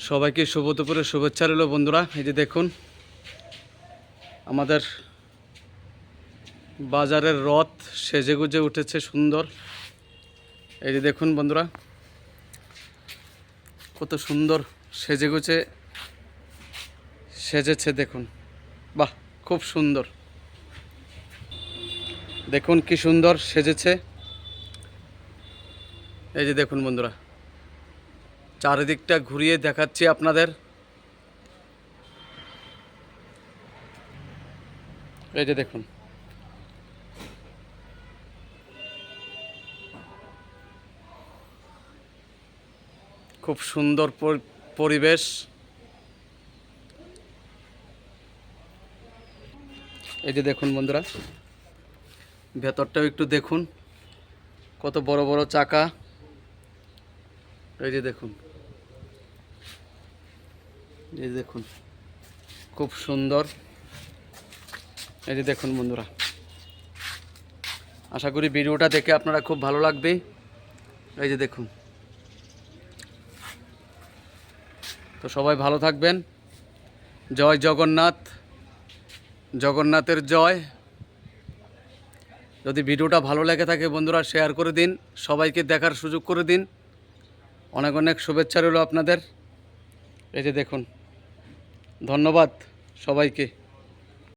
সবাইকে শুভ দুপুরের শুভেচ্ছা রইল বন্ধুরা। এই যে দেখুন আমাদের বাজারের রথ সেজেগুজে উঠেছে সুন্দর। এই যে দেখুন বন্ধুরা কত সুন্দর সেজেছে দেখুন। বাহ, খুব সুন্দর, দেখুন কি সুন্দর সেজেছে। এই যে দেখুন বন্ধুরা, চারিদিকটা ঘুরিয়ে দেখাচ্ছি আপনাদের। এই যে দেখুন, খুব সুন্দর পরিবেশ। এই যে দেখুন বন্ধুরা, ভেতরটাও একটু দেখুন, কত বড় বড় চাকা। এই যে দেখুন, এই দেখুন খুব সুন্দর। এই যে দেখুন বন্ধুরা, আশা করি ভিডিওটা দেখে আপনারা খুব ভালো লাগবে। এই যে দেখুন, তো সবাই ভালো থাকবেন। জয় জগন্নাথ, জগন্নাথের জয়। যদি ভিডিওটা ভালো লেগে থাকে বন্ধুরা শেয়ার করে দিন, সবাইকে দেখার সুযোগ করে দিন। অনেক অনেক শুভেচ্ছা রইল আপনাদের। এই যে দেখুন, ধন্যবাদ সবাইকে।